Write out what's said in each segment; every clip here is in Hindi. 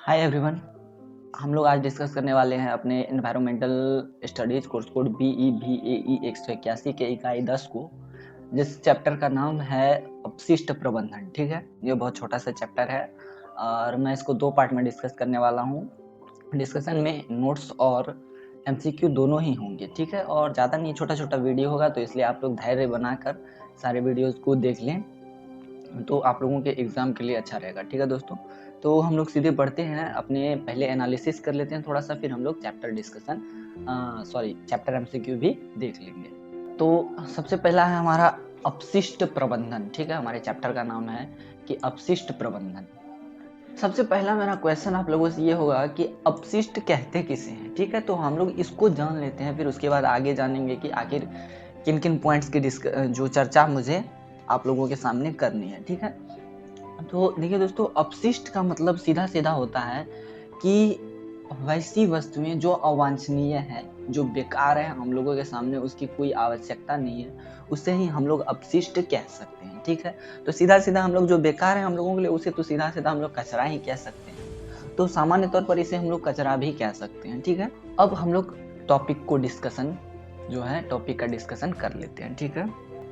Hi everyone. हम लोग आज डिस्कस करने वाले हैं अपने environmental studies course code BEVAE 181 के इकाई 10 को, जिस चैप्टर का नाम है अपशिष्ट प्रबंधन। ठीक है, ये बहुत छोटा सा चैप्टर है और मैं इसको दो पार्ट में डिस्कस करने वाला हूँ। डिस्कशन में नोट्स और MCQ दोनों ही होंगे। ठीक है, और ज़्यादा नहीं, छोटा छोटा वीडियो होगा, तो इसलिए आप लोग धैर्य बनाकर सारे वीडियोज़ को देख लें तो आप लोगों के एग्ज़ाम के लिए अच्छा रहेगा। ठीक है दोस्तों, तो हम लोग सीधे बढ़ते हैं, अपने पहले एनालिसिस कर लेते हैं थोड़ा सा, फिर हम लोग चैप्टर डिस्कशन चैप्टर MCQ भी देख लेंगे। तो सबसे पहला है हमारा अपशिष्ट प्रबंधन। ठीक है, हमारे चैप्टर का नाम है कि अपशिष्ट प्रबंधन। सबसे पहला मेरा क्वेश्चन आप लोगों से ये होगा कि अपशिष्ट कहते किसे हैं। ठीक है, तो हम लोग इसको जान लेते हैं, फिर उसके बाद आगे जानेंगे कि आखिर किन किन पॉइंट्स की जो चर्चा मुझे आप लोगों के सामने करनी है। ठीक है, तो देखिए दोस्तों, अपशिष्ट का मतलब सीधा सीधा होता है कि वैसी वस्तुएं जो अवांछनीय है, जो बेकार है, हम लोगों के सामने उसकी कोई आवश्यकता नहीं है, उसे ही हम लोग अपशिष्ट कह सकते हैं। ठीक है, तो सीधा सीधा हम लोग जो बेकार है हम लोगों के लिए, उसे तो सीधा सीधा हम लोग कचरा ही कह सकते हैं। तो सामान्य तौर पर इसे हम लोग कचरा भी कह सकते हैं। ठीक है, अब हम लोग टॉपिक का डिस्कशन कर लेते हैं। ठीक है,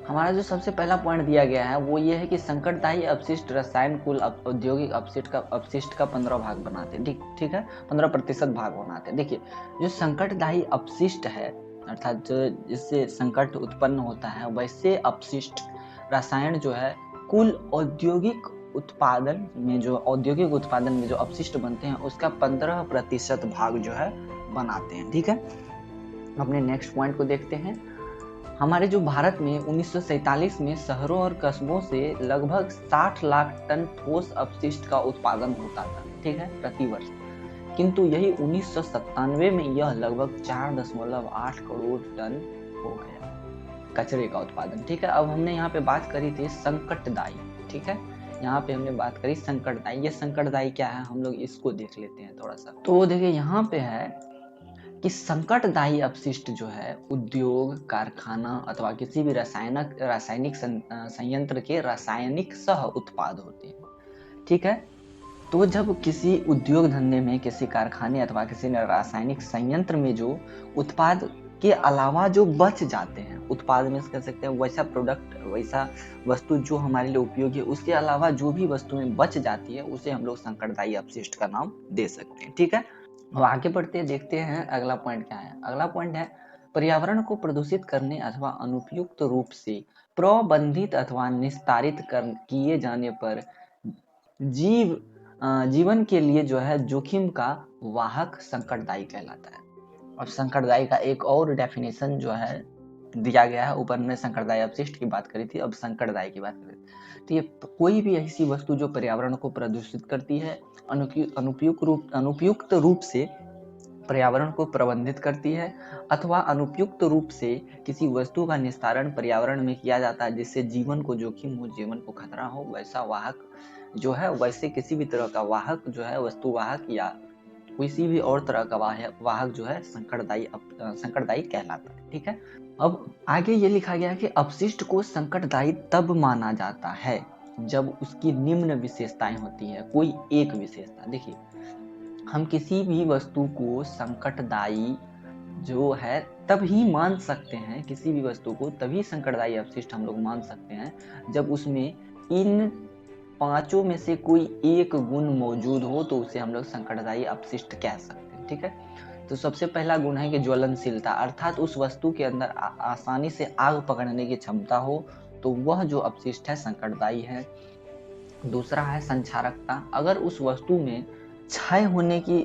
हमारा जो सबसे पहला पॉइंट दिया गया है वो ये है कि संकटदायी अपशिष्ट रसायन कुल औद्योगिक अपशिष्ट का 15 भाग बनाते हैं। ठीक है, 15% भाग बनाते हैं। देखिए, जो संकटदायी अपशिष्ट है, अर्थात जिससे संकट उत्पन्न होता है, वैसे अपशिष्ट रसायन जो है कुल औद्योगिक उत्पादन में जो अपशिष्ट बनते हैं उसका 15% भाग जो है बनाते हैं। ठीक है, अपने नेक्स्ट पॉइंट को देखते हैं। हमारे जो भारत में 1947 में शहरों और कस्बों से लगभग 60 लाख टन ठोस अपशिष्ट का उत्पादन होता था। ठीक है, प्रति वर्ष। किंतु यही 1997 में यह लगभग 4.8 करोड़ टन हो गया कचरे का उत्पादन। ठीक है, अब हमने यहाँ पे बात करी थी संकटदायी। ठीक है, यहाँ पे हमने बात करी संकटदायी। ये संकटदायी क्या है, हम लोग इसको देख लेते हैं थोड़ा सा। तो देखिए, यहाँ पे है कि संकटदायी अपशिष्ट जो है उद्योग, कारखाना अथवा किसी भी रासायनिक संयंत्र के रासायनिक सह उत्पाद होते हैं। ठीक है, तो जब किसी उद्योग धंधे में, किसी कारखाने अथवा किसी रासायनिक संयंत्र में जो उत्पाद के अलावा जो बच जाते हैं, उत्पाद में कह सकते हैं वैसा प्रोडक्ट, वैसा वस्तु जो हमारे लिए उपयोगी है, उसके अलावा जो भी वस्तुएं बच जाती है उसे हम लोग संकटदायी अपशिष्ट का नाम दे सकते हैं। ठीक है, अब आगे बढ़ते देखते हैं अगला पॉइंट क्या है। अगला पॉइंट है पर्यावरण को प्रदूषित करने अथवा अनुपयुक्त रूप से प्रबंधित अथवा निस्तारित किए जाने पर जीवन के लिए जो है जोखिम का वाहक संकटदायी कहलाता है। अब संकटदायी का एक और डेफिनेशन जो है दिया गया है। ऊपर में संकटदायी अपशिष्ट की बात करी थी, अब संकटदायी की बात करें तो ये कोई भी ऐसी वस्तु जो पर्यावरण को प्रदूषित करती है, अनुपयुक्त रूप से पर्यावरण को प्रबंधित करती है, अथवा अनुपयुक्त रूप से किसी वस्तु का निस्तारण पर्यावरण में किया जाता है जिससे जीवन को जोखिम हो, जीवन को खतरा हो, वैसा वाहक जो है, वैसे किसी भी तरह का वाहक जो है, वस्तु वाहक या किसी भी और तरह का वाहक जो है संकटदायी कहलाता है। ठीक है, अब आगे ये लिखा गया कि अपशिष्ट को संकटदायी तब माना जाता है जब उसकी निम्न विशेषताएं होती है। कोई एक विशेषता, देखिए, हम किसी भी वस्तु को संकटदायी जो है तब ही मान सकते हैं, किसी भी वस्तु को तभी संकटदायी अपशिष्ट हम लोग मान सकते हैं जब उसमें इन पांचों में से कोई एक गुण मौजूद हो, तो उसे हम लोग संकटदायी अपशिष्ट कह सकते हैं। ठीक है, तो सबसे पहला गुण है कि ज्वलनशीलता, अर्थात उस वस्तु के अंदर आसानी से आग पकड़ने की क्षमता हो, तो वह जो अपशिष्ट है संकटदायी है। दूसरा है संक्षारकता, अगर उस वस्तु में क्षय होने की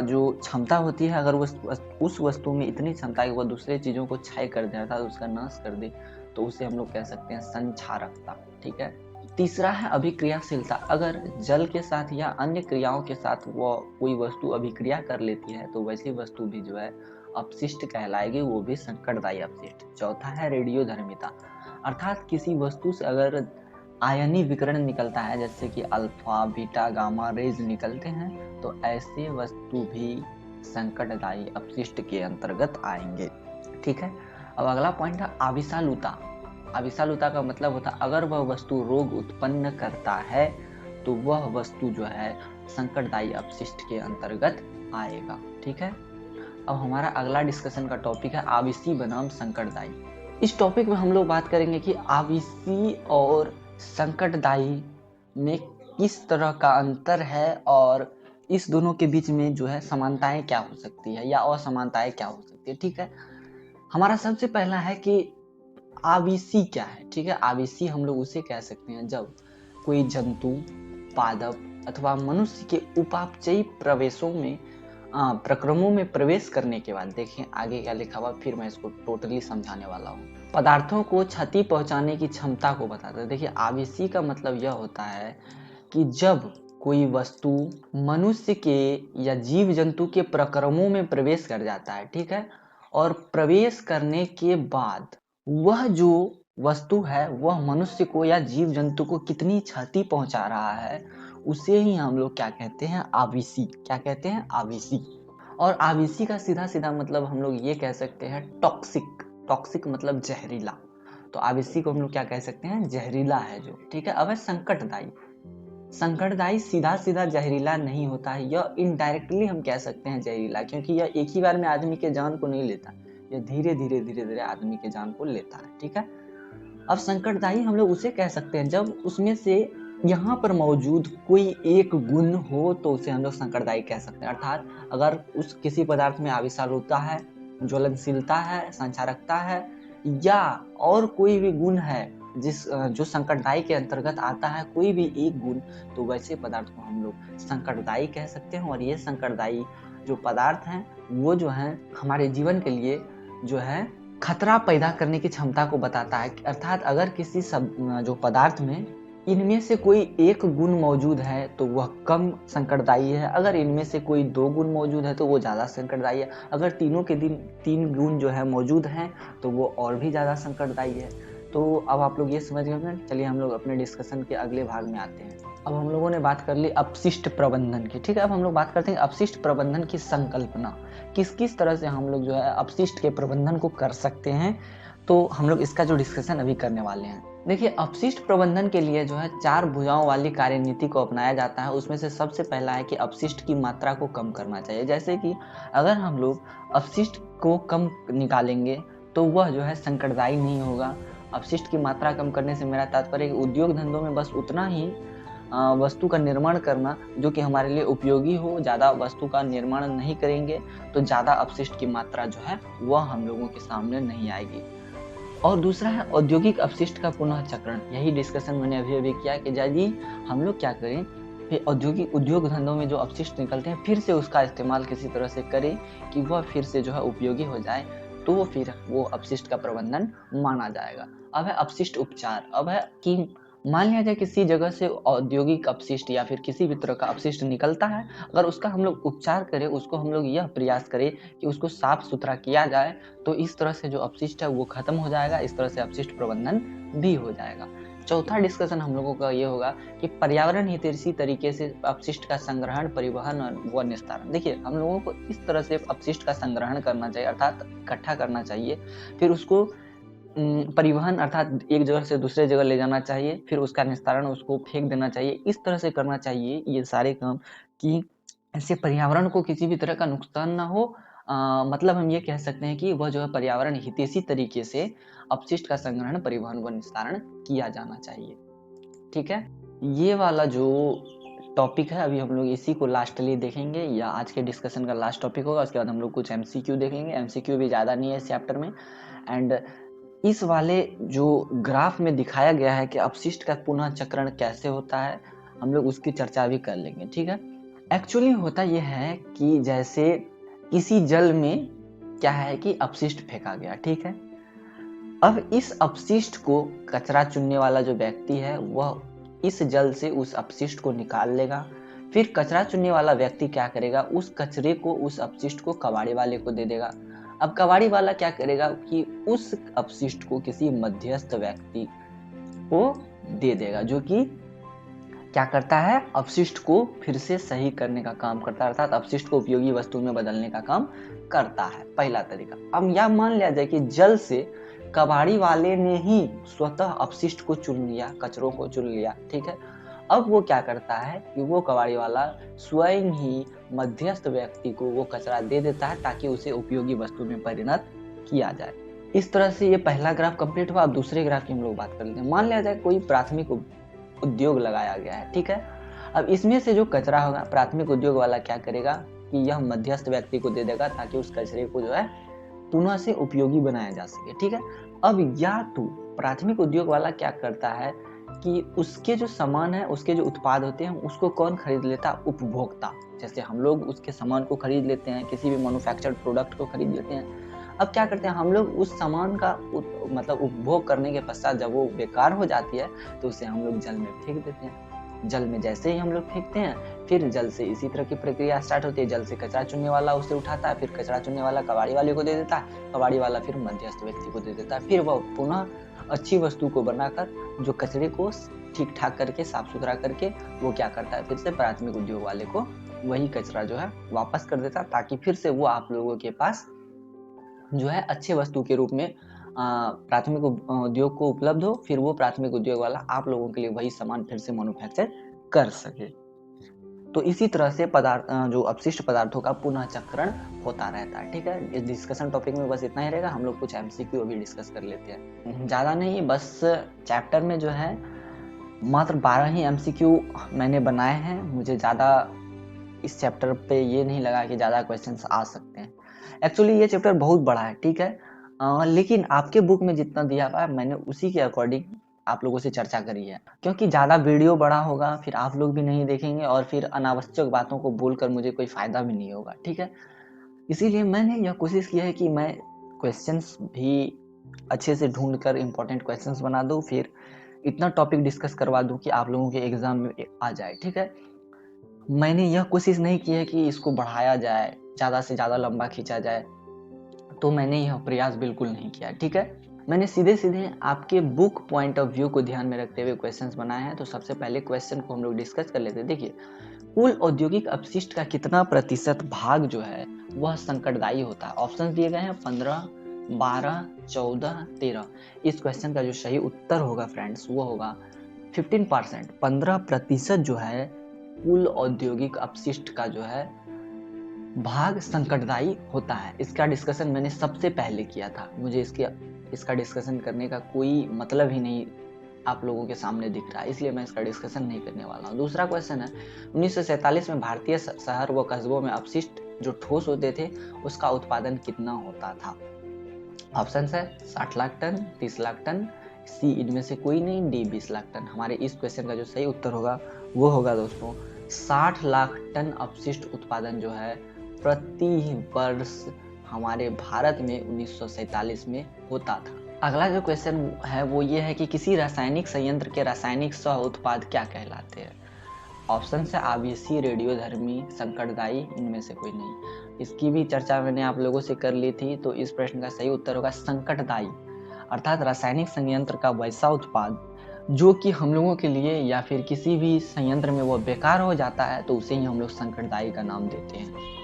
जो क्षमता होती है, अगर उस वस्तु में इतनी क्षमता है कि वह दूसरे चीजों को क्षय कर दे, अर्थात उसका नाश कर दे, तो उसे हम लोग कह सकते हैं संक्षारकता। ठीक है, तीसरा है अभिक्रियाशीलता, अगर जल के साथ या अन्य क्रियाओं के साथ वो कोई वस्तु अभिक्रिया कर लेती है तो वैसी वस्तु भी जो है अपशिष्ट कहलाएगी, वो भी संकटदायी अपशिष्ट। चौथा है रेडियोधर्मिता, अर्थात किसी वस्तु से अगर आयनी विकिरण निकलता है, जैसे कि अल्फा, बीटा, गामा रेज निकलते हैं, तो ऐसे वस्तु भी संकटदायी अपशिष्ट के अंतर्गत आएंगे। ठीक है, अब अगला पॉइंट है अविषालुता। अविषालुता का मतलब होता है अगर वह वस्तु रोग उत्पन्न करता है तो वह वस्तु जो है संकटदायी अपशिष्ट के अंतर्गत आएगा। ठीक है, अब हमारा अगला डिस्कशन का टॉपिक है आविसी बनाम संकटदायी। इस टॉपिक में हम लोग बात करेंगे कि आविसी और संकटदायी में किस तरह का अंतर है और इस दोनों के बीच में जो है समानताएं क्या हो सकती है या असमानताएं क्या हो सकती है। ठीक है, हमारा सबसे पहला है कि आविसी क्या है। ठीक है, आविसी हम लोग उसे कह सकते हैं जब कोई जंतु, पादप अथवा मनुष्य के उपापचयी प्रवेशों में प्रक्रमों में प्रवेश करने के बाद, देखें आगे क्या लिखा हुआ, फिर मैं इसको टोटली समझाने वाला हूँ। पदार्थों को क्षति पहुंचाने की क्षमता को बताता है। देखिए, आविसी का मतलब यह होता है कि जब कोई वस्तु मनुष्य के या जीव जंतु के प्रक्रमों में प्रवेश कर जाता है, ठीक है, और प्रवेश करने के बाद वह जो वस्तु है वह मनुष्य को या जीव जंतु को कितनी क्षति पहुंचा रहा है, उसे ही हम लोग क्या कहते हैं, आविसी। क्या कहते हैं, आविसी। और आविसी का सीधा सीधा मतलब हम लोग ये कह सकते हैं टॉक्सिक। टॉक्सिक मतलब जहरीला। तो आविसी को हम लोग क्या कह सकते हैं, जहरीला है जो। ठीक है, अब है संकटदायी। संकटदायी सीधा सीधा जहरीला नहीं होता है, यह इनडायरेक्टली हम कह सकते हैं जहरीला, क्योंकि यह एक ही बार में आदमी के जान को नहीं लेता, यह धीरे धीरे आदमी के जान को लेता है। ठीक है, अब संकटदायी हम लोग उसे कह सकते हैं जब उसमें से यहाँ पर मौजूद कोई एक गुण हो तो उसे हम लोग संकटदायी कह सकते हैं। अर्थात अगर उस किसी पदार्थ में आविषालुता है, ज्वलनशीलता है, संचारकता है या और कोई भी गुण है जो संकटदायी के अंतर्गत आता है, कोई भी एक गुण, तो वैसे पदार्थ को हम लोग संकटदायी कह सकते हैं। और ये संकटदायी जो पदार्थ हैं वो जो है हमारे जीवन के लिए जो है खतरा पैदा करने की क्षमता को बताता है। अर्थात अगर किसी जो पदार्थ में इनमें से कोई एक गुण मौजूद है तो वह कम संकटदायी है, अगर इनमें से कोई दो गुण मौजूद है तो वो ज़्यादा संकटदायी है, अगर तीनों के तीन गुण जो है मौजूद हैं तो वो और भी ज़्यादा संकटदायी है। तो अब आप लोग ये समझ गए ना। चलिए हम लोग अपने डिस्कशन के अगले भाग में आते हैं। अब हम लोगों ने बात कर ली अपशिष्ट प्रबंधन की। ठीक है, अब हम लोग बात करते हैं अपशिष्ट प्रबंधन की संकल्पना, किस किस तरह से हम लोग जो है अपशिष्ट के प्रबंधन को कर सकते हैं। तो हम लोग इसका जो डिस्कशन अभी करने वाले हैं। देखिए, अपशिष्ट प्रबंधन के लिए जो है 4 भुजाओं वाली कार्यनीति को अपनाया जाता है। उसमें से सबसे पहला है कि अपशिष्ट की मात्रा को कम करना चाहिए। जैसे कि अगर हम लोग अपशिष्ट को कम निकालेंगे तो वह जो है संकटदायी नहीं होगा। अपशिष्ट की मात्रा कम करने से मेरा तात्पर्य उद्योग धंधों में बस उतना ही वस्तु का निर्माण करना जो कि हमारे लिए उपयोगी हो। ज़्यादा वस्तु का निर्माण नहीं करेंगे तो ज़्यादा अपशिष्ट की मात्रा जो है वह हम लोगों के सामने नहीं आएगी। और दूसरा है औद्योगिक अपशिष्ट का पुनः चक्रण। यही डिस्कशन मैंने अभी किया कि यदि हम लोग क्या करें, फिर उद्योग धंधों में जो अपशिष्ट निकलते हैं फिर से उसका इस्तेमाल किसी तरह से करें कि वह फिर से जो है उपयोगी हो जाए, तो फिर वो अपशिष्ट का प्रबंधन माना जाएगा। अब है अपशिष्ट उपचार। अब है कि मान लिया जाए किसी जगह से औद्योगिक अपशिष्ट या फिर किसी भी तरह का अपशिष्ट निकलता है, अगर उसका हम लोग उपचार करें, उसको हम लोग यह प्रयास करें कि उसको साफ सुथरा किया जाए, तो इस तरह से जो अपशिष्ट है वो खत्म हो जाएगा। इस तरह से अपशिष्ट प्रबंधन भी हो जाएगा। चौथा डिस्कशन हम लोगों का ये होगा कि पर्यावरण हितैषी तरीके से अपशिष्ट का संग्रहण, परिवहन व निस्तारण। देखिए, हम लोगों को इस तरह से अपशिष्ट का संग्रहण करना चाहिए, अर्थात इकट्ठा करना चाहिए, फिर उसको परिवहन अर्थात एक जगह से दूसरे जगह ले जाना चाहिए, फिर उसका निस्तारण, उसको फेंक देना चाहिए। इस तरह से करना चाहिए ये सारे काम कि इससे पर्यावरण को किसी भी तरह का नुकसान ना हो। मतलब हम ये कह सकते हैं कि वह जो है पर्यावरण हितैषी तरीके से अपशिष्ट का संग्रहण, परिवहन व निस्तारण किया जाना चाहिए। ठीक है, ये वाला जो टॉपिक है अभी हम लोग इसी को लास्टली देखेंगे, या आज के डिस्कशन का लास्ट टॉपिक होगा। उसके बाद हम लोग कुछ MCQ देखेंगे। MCQ भी ज़्यादा नहीं है इस चैप्टर में। एंड इस वाले जो ग्राफ में दिखाया गया है कि अपशिष्ट का पुनः चक्रण कैसे होता है, हम लोग उसकी चर्चा भी कर लेंगे। ठीक है, एक्चुअली होता यह है कि जैसे किसी जल में क्या है कि अपशिष्ट फेंका गया, ठीक है। अब इस अपशिष्ट को कचरा चुनने वाला जो व्यक्ति है वह इस जल से उस अपशिष्ट को निकाल लेगा। फिर कचरा चुनने वाला व्यक्ति क्या करेगा, उस कचरे को, उस अपशिष्ट को कबाड़ी वाले को दे देगा। अब कबाड़ी वाला क्या करेगा कि उस अपशिष्ट को किसी मध्यस्थ व्यक्ति को दे देगा, जो कि क्या करता है, अपशिष्ट को फिर से सही करने का काम करता है, अर्थात अपशिष्ट को उपयोगी वस्तु में बदलने का काम करता है। पहला तरीका। अब यह मान लिया जाए कि जल से कबाड़ी वाले ने ही स्वतः अपशिष्ट को चुन लिया, कचरों को चुन लिया, ठीक है, अब वो क्या करता है कि वो कबाड़ी वाला स्वयं ही मध्यस्थ व्यक्ति को वो कचरा दे देता है ताकि उसे उपयोगी वस्तु में परिणत किया जाए। इस तरह से ये पहला ग्राफ कंप्लीट हुआ। अब दूसरे ग्राफ की हम लोग बात कर लेते हैं। मान लिया जाए कोई प्राथमिक उद्योग लगाया गया है, ठीक है। अब इसमें से जो कचरा होगा प्राथमिक उद्योग वाला क्या करेगा कि यह मध्यस्थ व्यक्ति को दे देगा ताकि उस कचरे को जो है पुनः से उपयोगी बनाया जा सके, ठीक है। अब या तो प्राथमिक उद्योग वाला क्या करता है कि उसके जो सामान है, उसके जो उत्पाद होते हैं, उसको कौन खरीद लेता है? उपभोक्ता। जैसे हम लोग उसके सामान को खरीद लेते हैं, किसी भी मैन्युफैक्चर्ड प्रोडक्ट को खरीद लेते हैं। अब क्या करते हैं हम लोग उस सामान का मतलब उपभोग करने के पश्चात जब वो बेकार हो जाती है तो उसे हम लोग जल में फेंक देते हैं। जल में जैसे ही हम लोग फेंकते हैं फिर जल से इसी तरह की प्रक्रिया स्टार्ट होती है। जल से कचरा चुनने वाला उसे उठाता है, फिर कचरा चुनने वाला कबाड़ी वाले को दे देता है, कबाड़ी वाला फिर मध्यस्थ व्यक्ति को दे देता है, फिर वह पुनः अच्छी वस्तु को बनाकर जो कचरे को ठीक ठाक करके साफ सुथरा करके वो क्या करता है फिर से प्राथमिक उद्योग वाले को वही कचरा जो है वापस कर देता है ताकि फिर से वो आप लोगों के पास जो है अच्छे वस्तु के रूप में प्राथमिक उद्योग को उपलब्ध हो, फिर वो प्राथमिक उद्योग वाला आप लोगों के लिए वही सामान फिर से मैन्युफैक्चर कर सके। तो इसी तरह से जो अपशिष्ट पदार्थों का पुनः चक्रण होता रहता है, ठीक है। इस डिस्कशन टॉपिक में बस इतना ही रहेगा। हम लोग कुछ एमसीक्यू अभी डिस्कस कर लेते हैं, ज़्यादा नहीं। बस चैप्टर में जो है मात्र 12 ही एमसीक्यू मैंने बनाए हैं। मुझे ज़्यादा इस चैप्टर पे ये नहीं लगा कि ज़्यादा क्वेश्चंस आ सकते हैं। एक्चुअली ये चैप्टर बहुत बड़ा है, ठीक है। लेकिन आपके बुक में जितना दिया हुआ है मैंने उसी के अकॉर्डिंग आप लोगों से चर्चा करी है, क्योंकि ज़्यादा वीडियो बड़ा होगा फिर आप लोग भी नहीं देखेंगे और फिर अनावश्यक बातों को बोलकर मुझे कोई फ़ायदा भी नहीं होगा, ठीक है। इसीलिए मैंने यह कोशिश की है कि मैं क्वेश्चंस भी अच्छे से ढूंढ कर इम्पोर्टेंट क्वेश्चंस बना दूँ, फिर इतना टॉपिक डिस्कस करवा दूँ कि आप लोगों के एग्ज़ाम में आ जाए, ठीक है। मैंने यह कोशिश नहीं की है कि इसको बढ़ाया जाए, ज़्यादा से ज़्यादा लंबा खींचा जाए, तो मैंने यह प्रयास बिल्कुल नहीं किया, ठीक है। मैंने सीधे सीधे आपके बुक पॉइंट ऑफ व्यू को ध्यान में रखते हुए क्वेश्चंस बनाए हैं। तो सबसे पहले क्वेश्चन को हम लोग डिस्कस कर लेते हैं। देखिए, कुल औद्योगिक अपशिष्ट का कितना प्रतिशत भाग जो है वह संकटदायी होता है? ऑप्शन दिए गए हैं 15, 12, 14, 13। इस क्वेश्चन का जो सही उत्तर होगा फ्रेंड्स वो होगा 15%। 15% जो है कुल औद्योगिक अपशिष्ट का जो है भाग संकटदायी होता है। इसका डिस्कशन मैंने सबसे पहले किया था। मुझे इसका डिस्कशन करने का कोई मतलब ही नहीं आप लोगों के सामने दिख रहा है, इसलिए मैं इसका डिस्कशन नहीं करने वाला हूँ। दूसरा क्वेश्चन है 1947 में भारतीय शहर व कस्बों में अपशिष्ट जो ठोस होते थे उसका उत्पादन कितना होता था? ऑप्शन है 60 लाख टन, 30 लाख टन, सी इनमें से कोई नहीं, डी 20 लाख टन। हमारे इस क्वेश्चन का जो सही उत्तर होगा वो होगा दोस्तों 60 लाख टन अपशिष्ट उत्पादन जो है प्रति वर्ष हमारे भारत में 1947 में होता था। अगला जो क्वेश्चन है वो ये है कि किसी रासायनिक संयंत्र के रासायनिक सह उत्पाद क्या कहलाते हैं? ऑप्शन है आवेशी, रेडियोधर्मी, संकटदायी, इनमें से कोई नहीं। इसकी भी चर्चा मैंने आप लोगों से कर ली थी। तो इस प्रश्न का सही उत्तर होगा संकटदायी, अर्थात रासायनिक संयंत्र का वैसा उत्पाद जो कि हम लोगों के लिए या फिर किसी भी संयंत्र में वो बेकार हो जाता है तो उसे ही हम लोग संकटदायी का नाम देते हैं।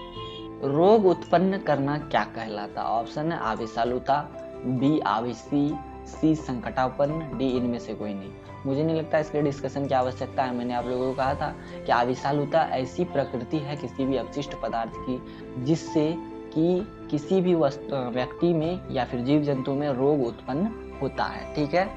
रोग उत्पन्न करना क्या कहलाता? ऑप्शन है आवेशालुता, बी आवेशी, सी संकटापन्न, डी इनमें से कोई नहीं। मुझे नहीं लगता इसके डिस्कशन की आवश्यकता है। मैंने आप लोगों को कहा था कि आवेशालुता ऐसी प्रकृति है किसी भी अपशिष्ट पदार्थ की जिससे कि किसी भी व्यक्ति में या फिर जीव जंतु में रोग उत्पन्न होता है, ठीक है।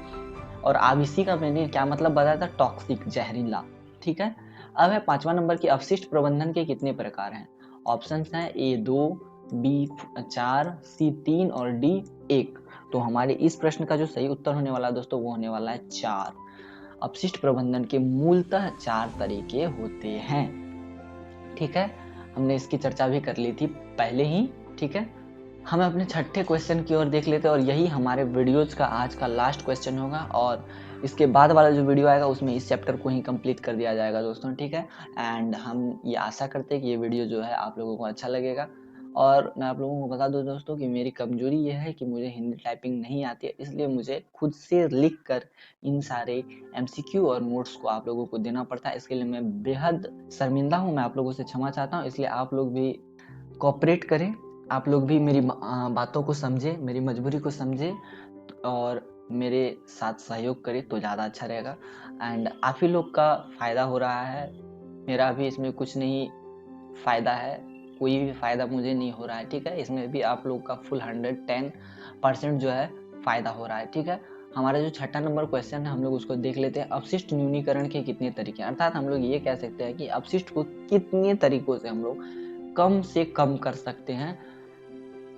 और आवेशी का मैंने क्या मतलब बताया था? टॉक्सिक, जहरीला, ठीक है। अब है 5वां नंबर की अपशिष्ट प्रबंधन के कितने प्रकार हैं? ऑप्शंस हैं ए 2, बी 4, सी 3 और डी 1। तो हमारे इस प्रश्न का जो सही उत्तर होने वाला है दोस्तों वो होने वाला है 4। अपशिष्ट प्रबंधन के मूलतः 4 तरीके होते हैं, ठीक है। हमने इसकी चर्चा भी कर ली थी पहले ही, ठीक है। हम अपने छठे क्वेश्चन की ओर देख लेते हैं और यही हमारे वीडियोज का आज का लास्ट क्वेश्चन होगा और इसके बाद वाला जो वीडियो आएगा उसमें इस चैप्टर को ही कंप्लीट कर दिया जाएगा दोस्तों, ठीक है। एंड हम ये आशा करते हैं कि ये वीडियो जो है आप लोगों को अच्छा लगेगा। और मैं आप लोगों को बता दूं दोस्तों कि मेरी कमजोरी ये है कि मुझे हिंदी टाइपिंग नहीं आती है, इसलिए मुझे खुद से लिख कर इन सारे एमसीक्यू और नोट्स को आप लोगों को देना पड़ता है। इसके लिए मैं बेहद शर्मिंदा हूँ, मैं आप लोगों से क्षमा चाहता हूँ। इसलिए आप लोग भी कोऑपरेट करें, आप लोग भी मेरी बातों को समझें, मेरी मजबूरी को समझें और मेरे साथ सहयोग करें तो ज़्यादा अच्छा रहेगा। एंड आप ही लोग का फ़ायदा हो रहा है, मेरा भी इसमें कुछ नहीं फ़ायदा है, कोई भी फ़ायदा मुझे नहीं हो रहा है, ठीक है। इसमें भी आप लोग का फुल 110% जो है फ़ायदा हो रहा है, ठीक है। हमारा जो छठा नंबर क्वेश्चन है हम लोग उसको देख लेते हैं। अपशिष्ट न्यूनीकरण के कितने तरीके हैं, अर्थात हम लोग ये कह सकते हैं कि अपशिष्ट को कितने तरीकों से हम लोग कम से कम कर सकते हैं।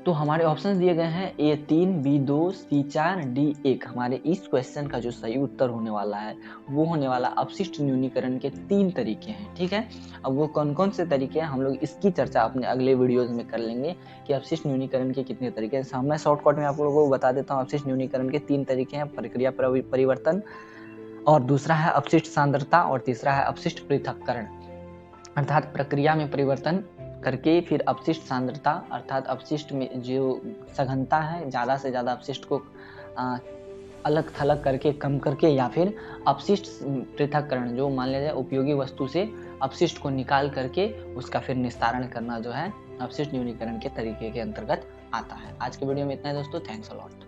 तो हमारे ऑप्शंस दिए गए हैं A3, B2, C4, D1। हमारे इस क्वेश्चन का जो सही उत्तर होने वाला है वो होने वाला अपशिष्ट न्यूनीकरण के 3 तरीके हैं, ठीक है। अब वो कौन कौन से तरीके हैं हम लोग इसकी चर्चा अपने अगले वीडियोज में कर लेंगे कि अपशिष्ट न्यूनीकरण के कितने तरीके हैं। मैं शॉर्टकट में आप लोगों को बता देता हूँ। अपशिष्ट न्यूनीकरण के 3 तरीके हैं, प्रक्रिया परिवर्तन, और दूसरा है अपशिष्ट सांद्रता, और तीसरा है अपशिष्ट पृथक्करण। अर्थात प्रक्रिया में परिवर्तन करके फिर अपशिष्ट सांद्रता, अर्थात अपशिष्ट में जो सघनता है ज़्यादा से ज़्यादा अपशिष्ट को अलग थलग करके कम करके, या फिर अपशिष्ट पृथक्करण जो मान लिया जाए उपयोगी वस्तु से अपशिष्ट को निकाल करके उसका फिर निस्तारण करना जो है अपशिष्ट न्यूनीकरण के तरीके के अंतर्गत आता है। आज के वीडियो में इतना है दोस्तों, थैंक्स अ लॉट।